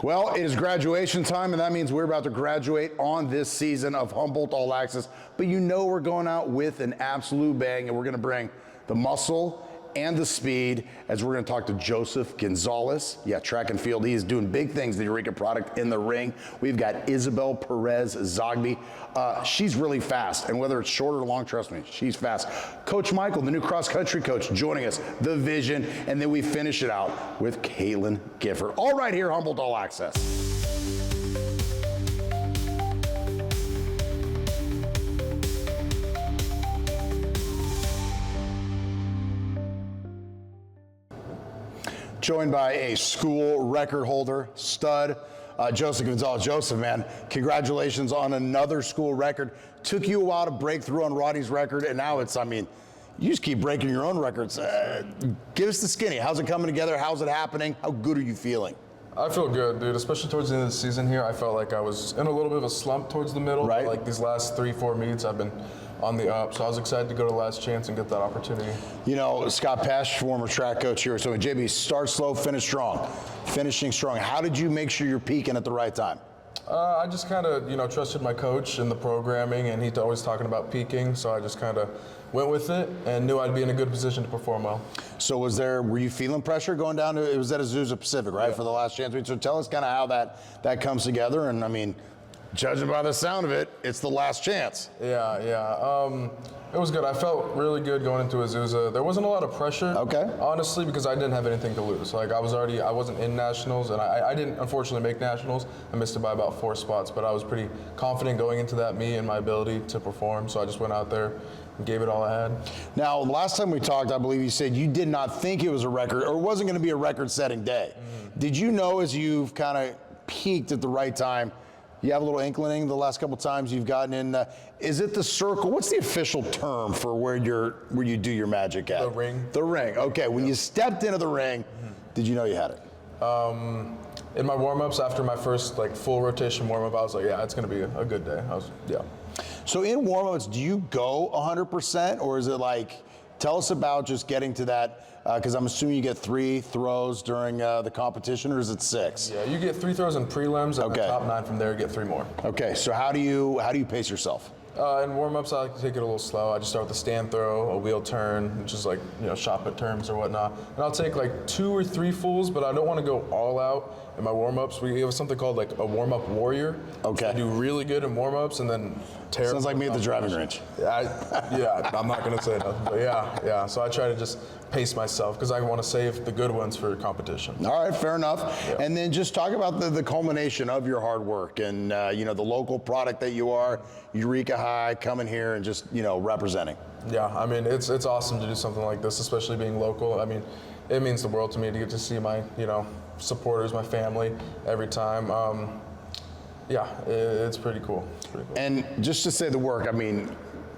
Well, it is graduation time, and that means we're about to graduate on this season of Humboldt All-Axess. But you know we're going out with an absolute bang, and we're going to bring the muscle and the speed as we're going to talk to Joseph Gonzalez. Yeah, track and field. He is doing big things, the Eureka product in the ring. We've got Isabel Perez-Zoghbi. She's really fast, and whether it's short or long, trust me, she's fast. Coach Michael, the new cross-country coach, joining us, the vision, and then we finish it out with Katlyn Gifford. All right here, Humboldt All-Axess. Joined by a school record holder, stud, Joseph Gonzalez. Joseph, man, congratulations on another school record. Took you a while to break through on Roddy's record, and now it's, I mean, you just keep breaking your own records. Give us the skinny. How's it coming together? How's it happening? How good are you feeling? I feel good, dude, especially towards the end of the season here. I felt like I was in a little bit of a slump towards the middle. Right. Like these last 3-4 meets, I've been on the up, so I was excited to go to last chance and get that opportunity. You know, Scott Pesh, former track coach here, so JB, start slow, finish strong. Finishing strong. How did you make sure you're peaking at the right time? I just kind of, trusted my coach in the programming, and he's always talking about peaking, so I just kind of went with it and knew I'd be in a good position to perform well. So were you feeling pressure going down to, it was at Azusa Pacific, right, for the last chance meet? So tell us kind of how that comes together, and I mean, judging by the sound of it, it's the last chance. Yeah. It was good. I felt really good going into Azusa. There wasn't a lot of pressure, honestly, because I didn't have anything to lose. Like I wasn't in nationals, and I didn't unfortunately make nationals. I missed it by about 4 spots, but I was pretty confident going into that meet and my ability to perform. So I just went out there and gave it all I had. Now, last time we talked, I believe you said you did not think it was a record, or it wasn't going to be a record-setting day. Did you know as you've kind of peaked at the right time? You have a little inkling the last couple times you've gotten in. Is it the circle? What's the official term for where you do your magic at? The ring. The ring. Okay. When you stepped into the ring, did you know you had it? In my warm-ups, after my first full rotation warm-up, I was like, yeah, it's going to be a good day. So in warm-ups, do you go 100%, or is it tell us about just getting to that? Because I'm assuming you get 3 throws during the competition, or is it 6? Yeah, you get 3 throws in prelims, and the top 9 from there get 3 more. Okay, so how do you pace yourself? In warm-ups, I like to take it a little slow. I just start with a stand throw, a wheel turn, which is shot put turns or whatnot. And I'll take 2 or 3 fulls, but I don't want to go all out in my warm-ups. We have something called a warm-up warrior. Okay. I do really good in warm-ups and then terrible. Sounds like me at the driving range. Yeah, I'm not going to say nothing, but yeah. So I try to just pace myself because I want to save the good ones for competition. All right, fair enough. Yeah. And then just talk about the culmination of your hard work and the local product that you are, Eureka High, coming here and just representing. Yeah, I mean it's awesome to do something like this, especially being local. I mean, it means the world to me to get to see my supporters, my family every time. Yeah, it's pretty cool. And just to say the work, I mean,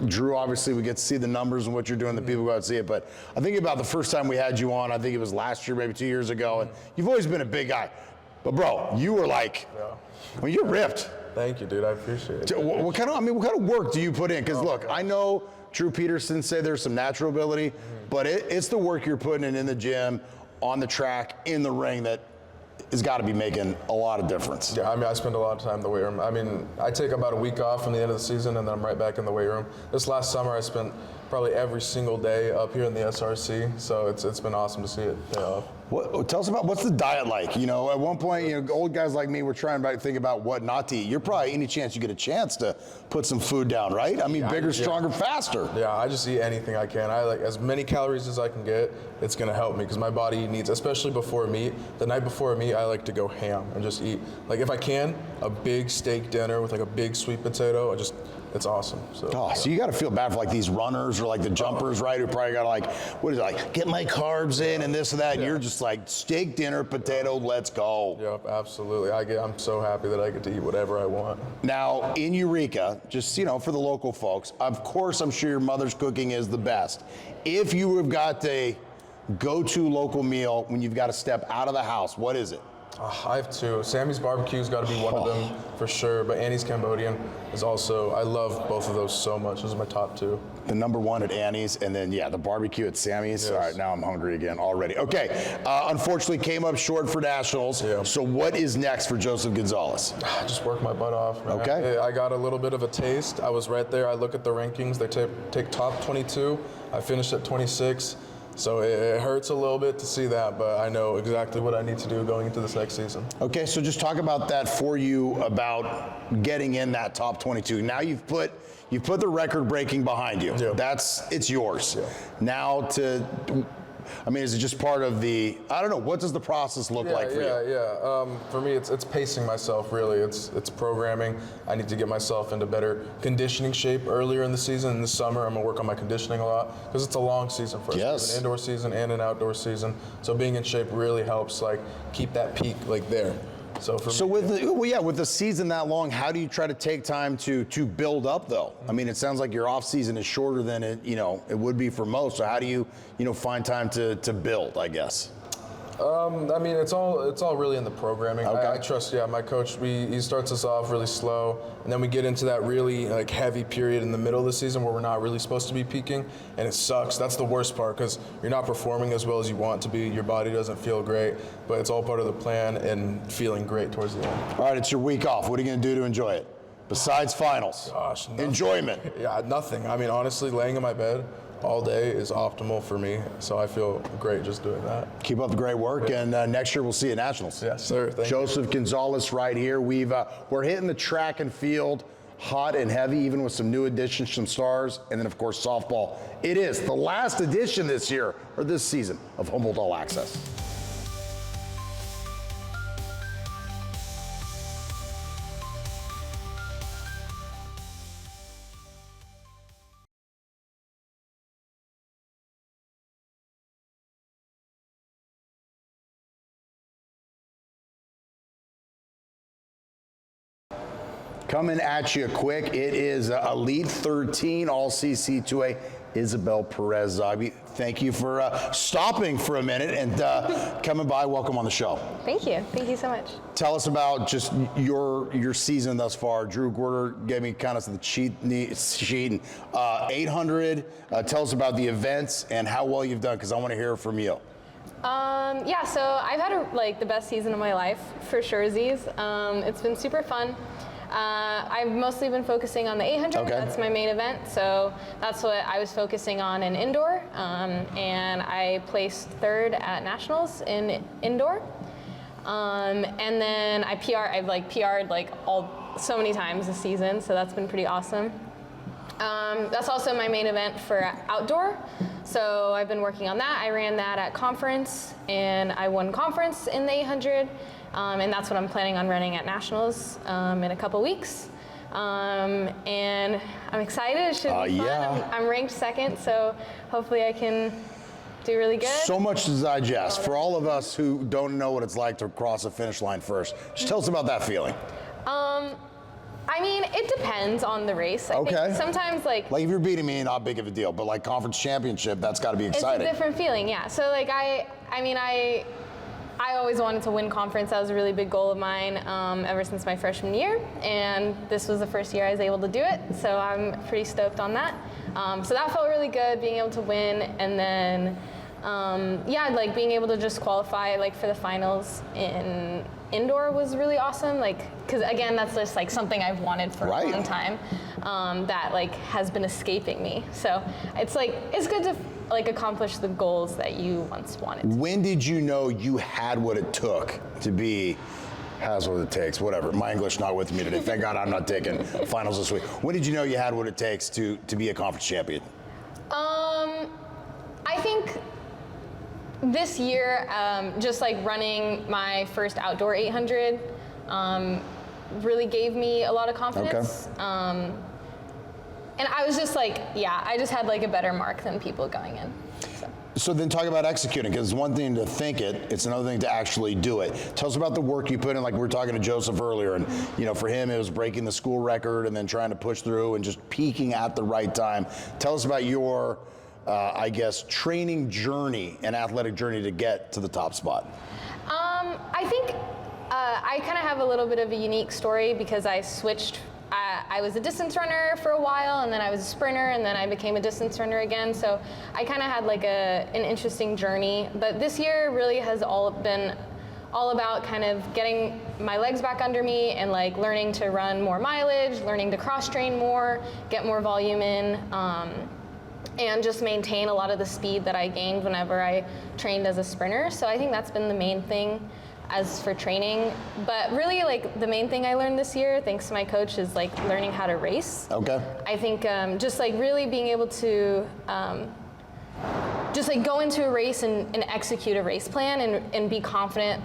Drew, obviously we get to see the numbers and what you're doing, the people go out and see it, but I think about the first time we had you on, I think it was last year, maybe 2 years ago, and you've always been a big guy. But bro, you were you're ripped. Thank you, dude, I appreciate it. What kind of work do you put in? Because look, I know Drew Peterson say there's some natural ability, but it's the work you're putting in the gym, on the track, in the ring that has got to be making a lot of difference. Yeah, I mean, I spend a lot of time in the weight room. I mean, I take about a week off from the end of the season, and then I'm right back in the weight room. This last summer, I spent probably every single day up here in the SRC, so it's been awesome to see it pay off. Tell us about what's the diet like? At one point, old guys like me were trying to think about what not to eat. You're probably any chance you get a chance to put some food down, right? I mean, bigger, stronger, faster. Yeah, I just eat anything I can. I like as many calories as I can get. It's gonna help me because my body needs, especially before a meet. The night before a meet, I like to go ham and just eat. If I can, a big steak dinner with a big sweet potato. It's awesome. So you got to feel bad for these runners or the jumpers, right? Who probably got what is it get my carbs in and this and that. And you're just steak dinner, potato, let's go. Yep, absolutely. I'm so happy that I get to eat whatever I want. Now in Eureka, just for the local folks, of course I'm sure your mother's cooking is the best. If you have got a go-to local meal when you've got to step out of the house, what is it? I have two. Sammy's barbecue's got to be one of them for sure, but Annie's Cambodian is also, I love both of those so much. Those are my top two. The number one at Annie's, and then, yeah, the barbecue at Sammy's. Yes. All right, now I'm hungry again already. Okay, unfortunately came up short for Nationals. Yeah. So what is next for Joseph Gonzalez? Just work my butt off, man. Okay. I got a little bit of a taste. I was right there. I look at the rankings. They take top 22. I finished at 26. So it hurts a little bit to see that, but I know exactly what I need to do going into this next season. Okay, so just talk about that for you, about getting in that top 22. Now you've put the record breaking behind you. Yeah. It's yours. Yeah. Now is it just part of the, I don't know, what does the process look like for you? For me, it's pacing myself, really. It's programming. I need to get myself into better conditioning shape earlier in the season. In the summer, I'm going to work on my conditioning a lot because it's a long season for us. Yes. We have an indoor season and an outdoor season. So being in shape really helps, keep that peak, there. With the season that long, how do you try to take time to build up though? I mean, it sounds like your off season is shorter than it would be for most. So how do you find time to build, I guess? It's all really in the programming. Okay. I trust, my coach, he starts us off really slow, and then we get into that really heavy period in the middle of the season where we're not really supposed to be peaking, and it sucks. That's the worst part because you're not performing as well as you want to be. Your body doesn't feel great, but it's all part of the plan and feeling great towards the end. All right, it's your week off. What are you going to do to enjoy it? Besides finals? Gosh, nothing. Enjoyment. Yeah, nothing. Honestly, laying in my bed all day is optimal for me, so I feel great just doing that. Keep up the great work, and next year we'll see you at Nationals. Yes, sir. Thank Joseph Gonzalez right here. We're hitting the track and field hot and heavy, even with some new additions, some stars, and then, of course, softball. It is the last edition this year, or this season, of Humboldt All-Axess. Coming at you quick, it is Elite 13 All-CC 2A, Isabel Perez-Zoghbi. Thank you for stopping for a minute and coming by. Welcome on the show. Thank you. Thank you so much. Tell us about just your season thus far. Drew Gorder gave me kind of the cheat sheet. 800. Tell us about the events and how well you've done, because I want to hear from you. So I've had the best season of my life for Scherzies. It's been super fun. I've mostly been focusing on the 800. Okay. That's my main event, so that's what I was focusing on in indoor. And I placed third at Nationals in indoor. And then I've PR'd so many times this season, so that's been pretty awesome. That's also my main event for outdoor. So I've been working on that. I ran that at conference, and I won conference in the 800. And that's what I'm planning on running at Nationals in a couple weeks. And I'm excited. It should be fun. Yeah. I'm ranked second, so hopefully I can do really good. So much to digest. For all of us who don't know what it's like to cross a finish line first, just tell us about that feeling. It depends on the race. I think sometimes like if you're beating me, not big of a deal, but conference championship, that's got to be exciting. It's a different feeling, yeah. So I always wanted to win conference. That was a really big goal of mine ever since my freshman year, and this was the first year I was able to do it, so I'm pretty stoked on that. So that felt really good, being able to win, and then being able to just qualify for the finals in indoor was really awesome, because again, that's just something I've wanted for a long time that has been escaping me. So it's good to accomplish the goals that you once wanted. When did you know you had what it took to be, has what it takes, whatever. My English not with me today. Thank God I'm not taking finals this week. When did you know you had what it takes to be a conference champion? I think this year, just running my first outdoor 800 really gave me a lot of confidence. Okay. And I was just I just had a better mark than people going in. So then talk about executing, because it's one thing to think it, it's another thing to actually do it. Tell us about the work you put in, we were talking to Joseph earlier, and for him it was breaking the school record and then trying to push through and just peaking at the right time. Tell us about your, training journey and athletic journey to get to the top spot. I think I kind of have a little bit of a unique story because I switched. I was a distance runner for a while, and then I was a sprinter, and then I became a distance runner again. So I kind of had like an interesting journey. But this year really has been all about kind of getting my legs back under me and like learning to run more mileage, learning to cross train more, get more volume in, and just maintain a lot of the speed that I gained whenever I trained as a sprinter. So I think that's been the main thing as for training. But really, like, the main thing I learned this year, thanks to my coach, is like learning how to race. Okay. I think just like really being able to just like go into a race and execute a race plan and be confident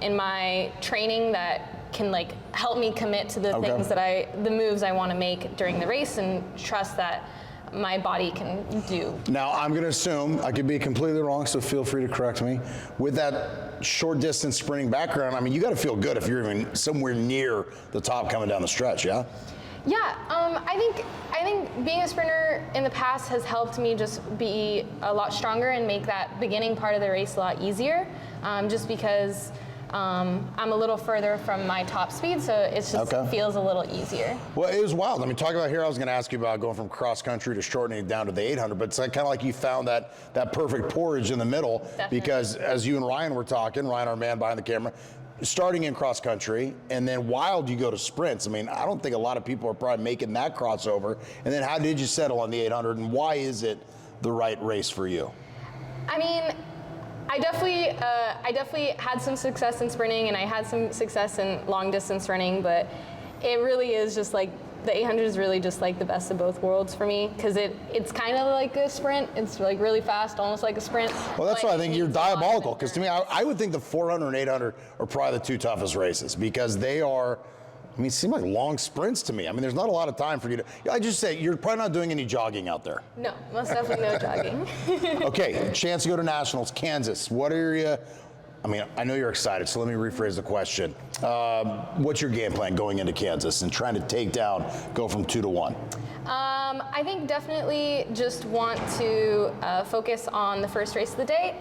in my training that can like help me commit to the things that the moves I want to make during the race, and trust that my body can do. Now, I'm going to assume, I could be completely wrong, so feel free to correct me. With that short distance sprinting background, I mean, you got to feel good if you're even somewhere near the top coming down the stretch, yeah? Yeah, I think being a sprinter in the past has helped me just be a lot stronger and make that beginning part of the race a lot easier, just because I'm a little further from my top speed, so it just feels a little easier. Well, it was wild. I mean, talking about here, I was going to ask you about going from cross country to shortening it down to the 800, but it's like, kind of like you found that perfect porridge in the middle. Definitely. Because as you and Ryan were talking, Ryan, our man behind the camera, starting in cross country, and then wild you go to sprints. I mean, I don't think a lot of people are probably making that crossover. And then how did you settle on the 800, and why is it the right race for you? I mean, I definitely had some success in sprinting, and I had some success in long distance running, but it really is just like the 800 is really just like the best of both worlds for me, because it's kind of like a sprint. It's like really fast, almost like a sprint. Well, that's why I think you're diabolical, because to me, I would think the 400 and 800 are probably the two toughest races, because they are, I mean, it seem like long sprints to me. I mean, there's not a lot of time for you to, I just say, you're probably not doing any jogging out there. No, most definitely no jogging. Okay, chance to go to nationals, Kansas. What are you, I mean, I know you're excited, so let me rephrase the question. What's your game plan going into Kansas and trying to go from 2 to 1? I think definitely just want to focus on the first race of the day,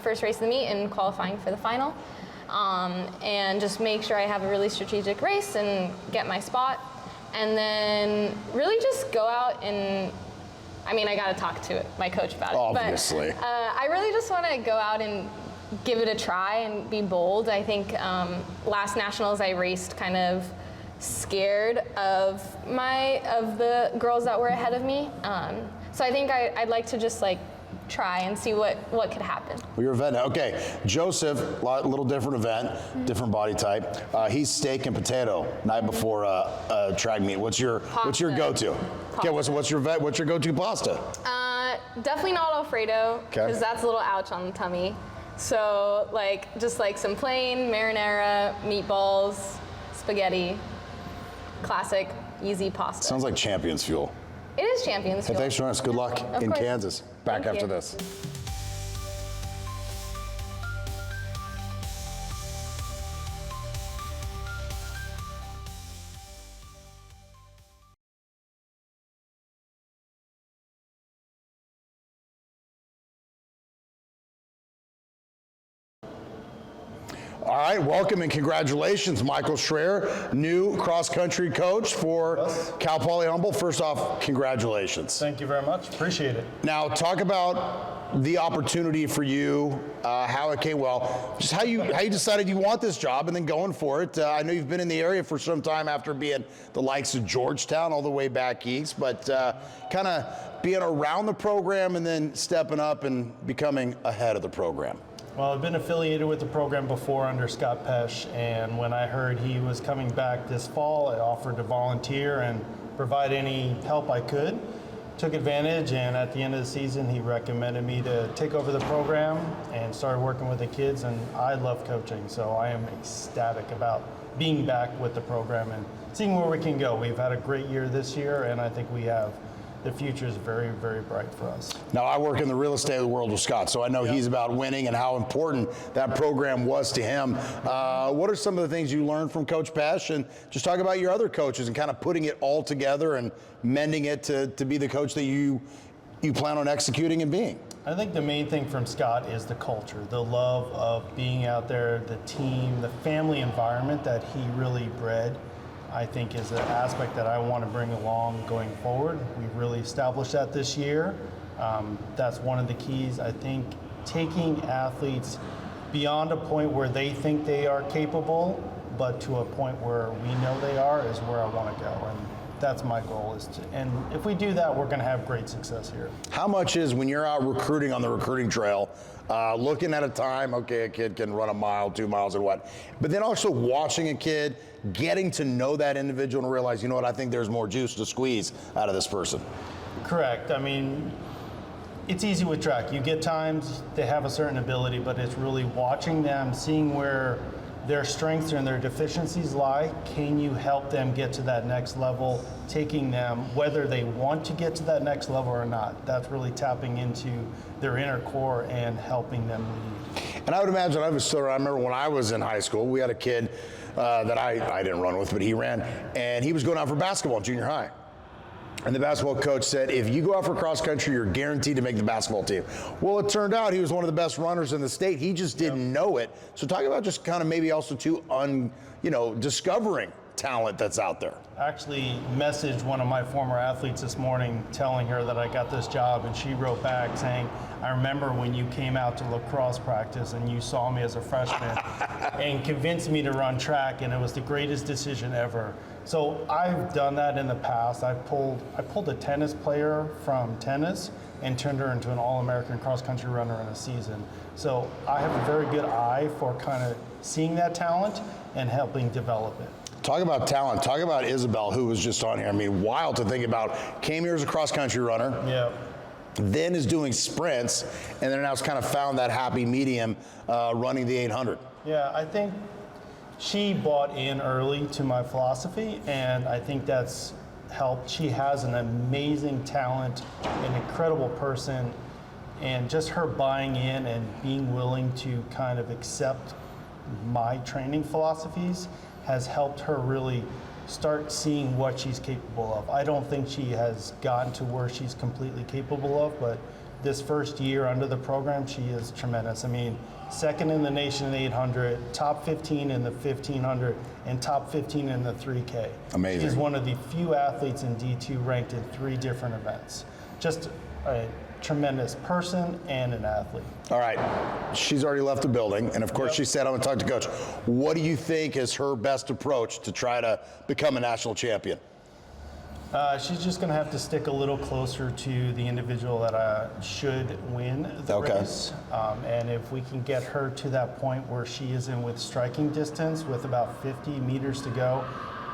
first race of the meet, and qualifying for the final. And just make sure I have a really strategic race and get my spot. And then really just go out and, I mean, I got to talk to my coach about it. Obviously. But I really just want to go out and give it a try and be bold. I think last nationals I raced kind of scared of the girls that were ahead of me. So I think I'd like to just like try and see what could happen. Well, you're a vet now. Okay, Joseph, a little different event, different body type. He's steak and potato night before a track meet. What's your go-to? Okay, what's your go-to pasta? Definitely not Alfredo, because that's a little ouch on the tummy. So just like some plain marinara, meatballs, spaghetti, classic, easy pasta. Sounds like Champions Fuel. It is Champions Fuel. Hey, thanks for joining us. Good luck in Kansas. Back after this. All right, welcome and congratulations, Michael Schroer, new cross-country coach for Cal Poly Humboldt. First off, congratulations. Thank you very much. Appreciate it. Now, talk about the opportunity for you, how it came, just how you decided you want this job and then going for it. I know you've been in the area for some time after being the likes of Georgetown all the way back east, but kind of being around the program and then stepping up and becoming ahead of the program. Well, I've been affiliated with the program before under Scott Pesch, and when I heard he was coming back this fall, I offered to volunteer and provide any help I could. Took advantage, and at the end of the season, he recommended me to take over the program and started working with the kids, and I love coaching, so I am ecstatic about being back with the program and seeing where we can go. We've had a great year this year, and I think the future is very, very bright for us. Now, I work in the real estate world with Scott, so I know he's about winning and how important that program was to him. What are some of the things you learned from Coach Pesch? And just talk about your other coaches and kind of putting it all together and mending it to be the coach that you plan on executing and being. I think the main thing from Scott is the culture, the love of being out there, the team, the family environment that he really bred, I think is an aspect that I want to bring along going forward. We've really established that this year. That's one of the keys. I think taking athletes beyond a point where they think they are capable, but to a point where we know they are is where I want to go. And that's my goal and if we do that, we're going to have great success here. How much is, when you're out recruiting on the recruiting trail, looking at a time, okay, a kid can run a mile, 2 miles and what, but then also watching a kid, getting to know that individual and realize, you know what, I think there's more juice to squeeze out of this person. Correct. I mean, it's easy with track. You get times, they have a certain ability, but it's really watching them, seeing where their strengths and their deficiencies lie. Can you help them get to that next level, taking them, whether they want to get to that next level or not? That's really tapping into their inner core and helping them lead. And I would imagine, I remember when I was in high school, we had a kid that I didn't run with, but he ran, and he was going out for basketball in junior high. And the basketball coach said, if you go out for cross country, you're guaranteed to make the basketball team. Well, it turned out he was one of the best runners in the state. He just didn't know it. So talk about just kind of maybe also too, discovering talent that's out there. I actually messaged one of my former athletes this morning telling her that I got this job, and she wrote back saying, I remember when you came out to lacrosse practice and you saw me as a freshman and convinced me to run track, and it was the greatest decision ever. So I've done that in the past. I pulled a tennis player from tennis and turned her into an All-American cross-country runner in a season. So I have a very good eye for kind of seeing that talent and helping develop it. Talk about talent. Talk about Isabel, who was just on here. I mean, wild to think about. Came here as a cross-country runner. Yeah. Then is doing sprints, and then now has kind of found that happy medium running the 800. Yeah, I think she bought in early to my philosophy, and I think that's helped. She has an amazing talent, an incredible person, and just her buying in and being willing to kind of accept my training philosophies has helped her really start seeing what she's capable of. I don't think she has gotten to where she's completely capable of, but this first year under the program, she is tremendous. I mean, second in the nation in the 800, top 15 in the 1500, and top 15 in the 3K. Amazing. She's one of the few athletes in D2 ranked in 3 different events. Just a tremendous person and an athlete. All right, she's already left the building, and of course she said, I'm gonna talk to Coach. What do you think is her best approach to try to become a national champion? She's just going to have to stick a little closer to the individual that should win the race. And if we can get her to that point where she is in with striking distance with about 50 meters to go,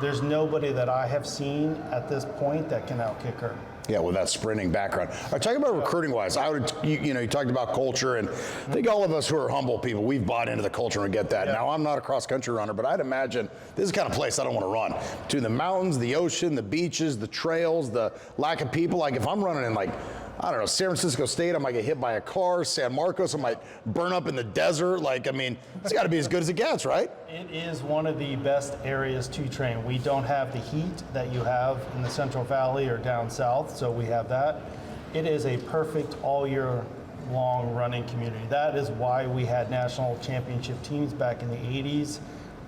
there's nobody that I have seen at this point that can outkick her. Yeah, with that sprinting background. All right, talking about recruiting-wise, you talked about culture, and I think all of us who are Humboldt people, we've bought into the culture and get that. Yeah. Now, I'm not a cross-country runner, but I'd imagine this is the kind of place I don't want to run. Between the mountains, the ocean, the beaches, the trails, the lack of people. Like, if I'm running in, like, I don't know, San Francisco State, I might get hit by a car. San Marcos, I might burn up in the desert. Like, I mean, it's got to be as good as it gets, right? It is one of the best areas to train. We don't have the heat that you have in the Central Valley or down south, so we have that. It is a perfect all year long running community. That is why we had national championship teams back in the 80s,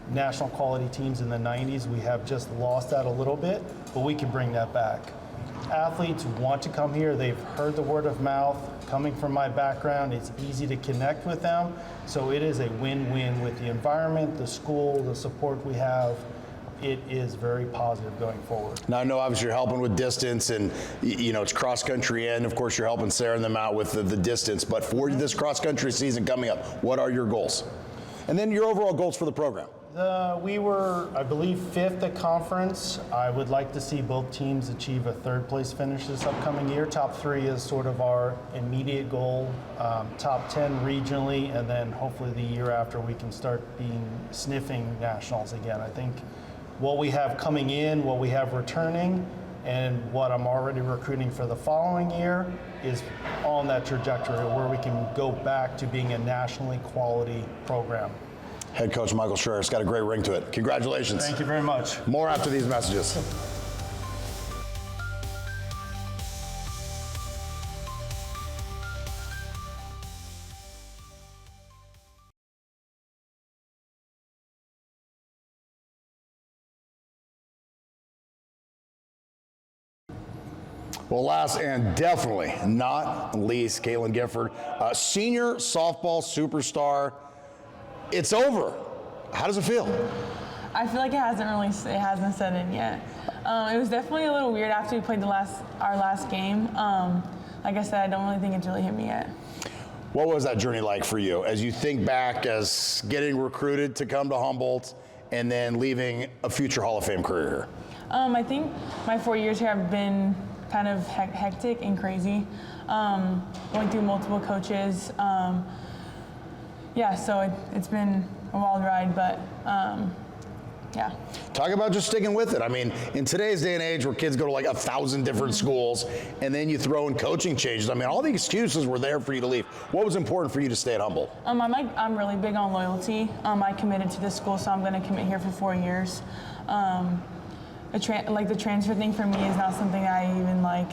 national quality teams in the 90s. We have just lost that a little bit, but we can bring that back. Athletes want to come here. They've heard the word of mouth. Coming from my background, it's easy to connect with them. So it is a win-win with the environment, the school, the support we have. It is very positive going forward. Now, I know obviously you're helping with distance, and it's cross-country, and of course you're helping Sarah and them out with the distance. But for this cross-country season coming up, what are your goals? And then your overall goals for the program? We were, I believe, 5th at conference. I would like to see both teams achieve a 3rd place finish this upcoming year. Top 3 is sort of our immediate goal. Top 10 regionally, and then hopefully the year after we can start sniffing nationals again. I think what we have coming in, what we have returning, and what I'm already recruiting for the following year is on that trajectory where we can go back to being a nationally quality program. Head coach Michael Schroer. It's got a great ring to it. Congratulations. Thank you very much. More after these messages. Well, last and definitely not least, Katlyn Gifford, senior softball superstar. It's over. How does it feel? I feel like it hasn't set in yet. It was definitely a little weird after we played our last game. Like I said, I don't really think it's really hit me yet. What was that journey like for you as you think back as getting recruited to come to Humboldt and then leaving a future Hall of Fame career here? I think my 4 years here have been kind of hectic and crazy, going through multiple coaches. Yeah, so it's been a wild ride, but yeah. Talk about just sticking with it. I mean, in today's day and age where kids go to like 1,000 different schools and then you throw in coaching changes, I mean, all the excuses were there for you to leave. What was important for you to stay at Humboldt? I'm really big on loyalty. I committed to this school, so I'm going to commit here for 4 years. The transfer thing for me is not something I even like.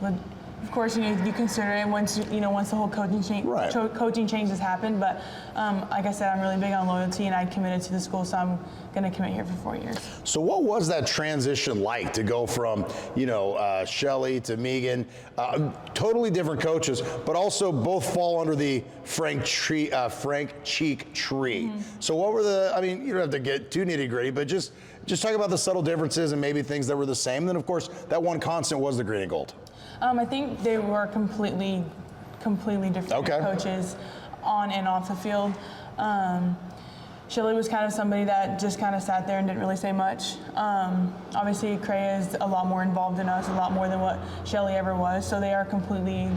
Would, of course, you consider it once the whole coaching change has happened. But like I said, I'm really big on loyalty, and I committed to the school, so I'm going to commit here for 4 years. So what was that transition like to go from Shelly to Megan, totally different coaches, but also both fall under the Frank Cheek tree. Mm-hmm. So what were you don't have to get too nitty gritty, but just talk about the subtle differences and maybe things that were the same. And then of course that one constant was the green and gold. I think they were completely different coaches on and off the field. Shelly was kind of somebody that just kind of sat there and didn't really say much. Obviously, Crea is a lot more involved in us, a lot more than what Shelly ever was. So they are completely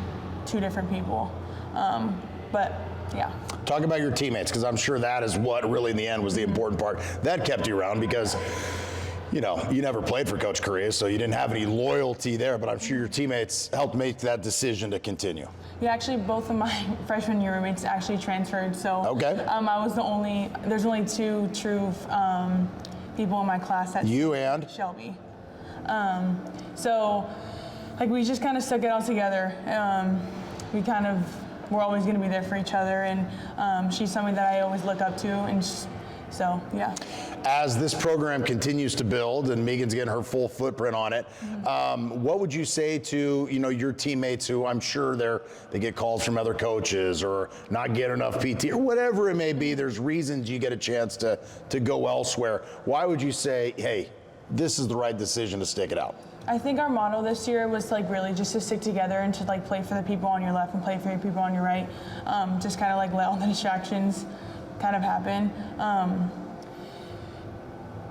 two different people. But yeah. Talk about your teammates, because I'm sure that is what really in the end was the important part. That kept you around because you never played for Coach Correa, so you didn't have any loyalty there, but I'm sure your teammates helped make that decision to continue. Yeah, actually, both of my freshman year roommates actually transferred, so I was there's only two true people in my class that you and Shelby. So, we just kind of stuck it all together. We're always going to be there for each other, and she's somebody that I always look up to, and so, yeah. As this program continues to build and Megan's getting her full footprint on it, what would you say to your teammates who I'm sure they get calls from other coaches or not get enough PT or whatever it may be? There's reasons you get a chance to go elsewhere. Why would you say, hey, this is the right decision to stick it out? I think our motto this year was really just to stick together and to play for the people on your left and play for the people on your right. Just kind of let all the distractions kind of happen.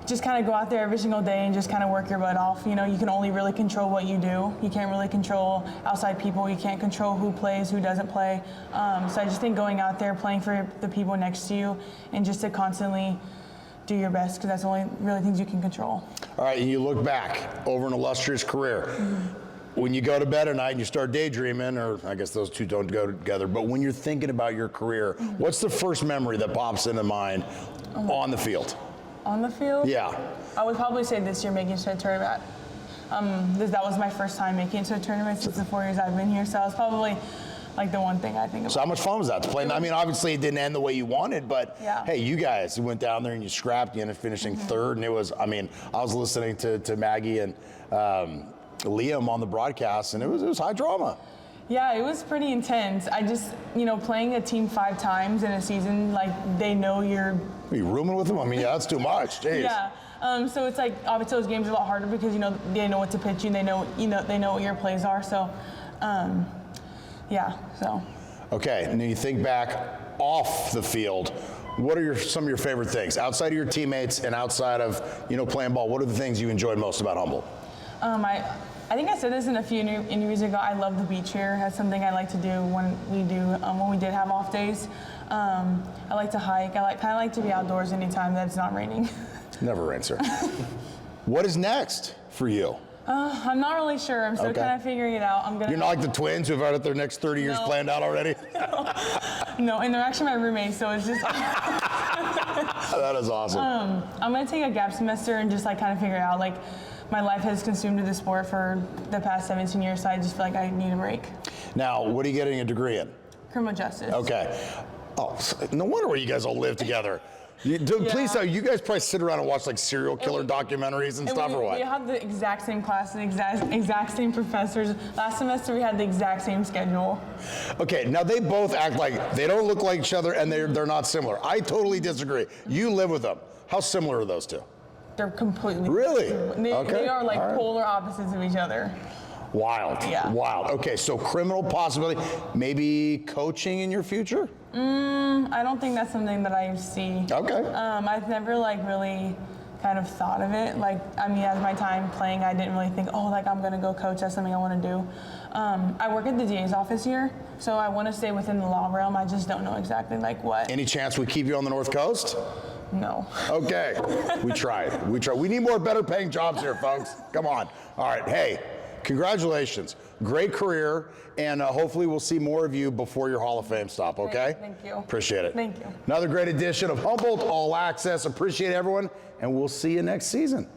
Just kind of go out there every single day and just kind of work your butt off. You can only really control what you do. You can't really control outside people. You can't control who plays, who doesn't play. So I just think going out there, playing for the people next to you, and just to constantly do your best, because that's the only really things you can control. All right, and you look back over an illustrious career. When you go to bed at night and you start daydreaming, or I guess those two don't go together, but when you're thinking about your career, what's the first memory that pops into mind on the field? On the field? Yeah. I would probably say this year making it to a tournament. That was my first time making it to a tournament since the 4 years I've been here, so that was probably the one thing I think about. So how much fun was that to play? I mean, obviously it didn't end the way you wanted, but hey, you guys went down there and you scrapped. You ended up finishing third, and it was, I was listening to Maggie and Liam on the broadcast, and it was high drama. Yeah, it was pretty intense. I just, playing a team 5 times in a season, they know you're... Are you rooming with them? That's too much. Jeez. Yeah. So it's obviously those games are a lot harder because, they know what to pitch you, and they know what your plays are. So, yeah, so. Okay, and then you think back off the field, what are some of your favorite things? Outside of your teammates and outside of, playing ball, what are the things you enjoyed most about Humboldt? I think I said this in a few interviews ago. I love the beach here. That's something I like to do when we did have off days. I like to hike. I kind of like to be outdoors anytime that it's not raining. Never rains, sir. What is next for you? I'm not really sure. I'm still kind of figuring it out. You're not like the twins who've had their next 30 years planned out already? No, and they're actually my roommates, so it's just... That is awesome. I'm going to take a gap semester and just kind of figure it out. My life has consumed the sport for the past 17 years, so I just feel like I need a break. Now, what are you getting a degree in? Criminal justice. Okay. Oh, no wonder why you guys all live together. Please tell you guys probably sit around and watch like serial killer documentaries and stuff, or what? We had the exact same class, the exact same professors. Last semester we had the exact same schedule. Okay, now they both act like they don't look like each other and they're not similar. I totally disagree. You live with them. How similar are those two? They're completely Really? They are like polar opposites of each other. Wild. Yeah. Wild. Okay, so criminal possibility, maybe coaching in your future? I don't think that's something that I see. Okay. I've never like really kind of thought of it. Like, I mean, as my time playing, I didn't really think, oh, like I'm gonna go coach. That's something I want to do. I work at the DA's office here, so I want to stay within the law realm. I just don't know exactly like what. Any chance we keep you on the North Coast? No. Okay. We tried. We need more better paying jobs here, folks. Come on. All right. Hey, congratulations. Great career, and hopefully we'll see more of you before your Hall of Fame stop, okay? Thank you. Appreciate it. Thank you. Another great edition of Humboldt All Access. Appreciate everyone, and we'll see you next season.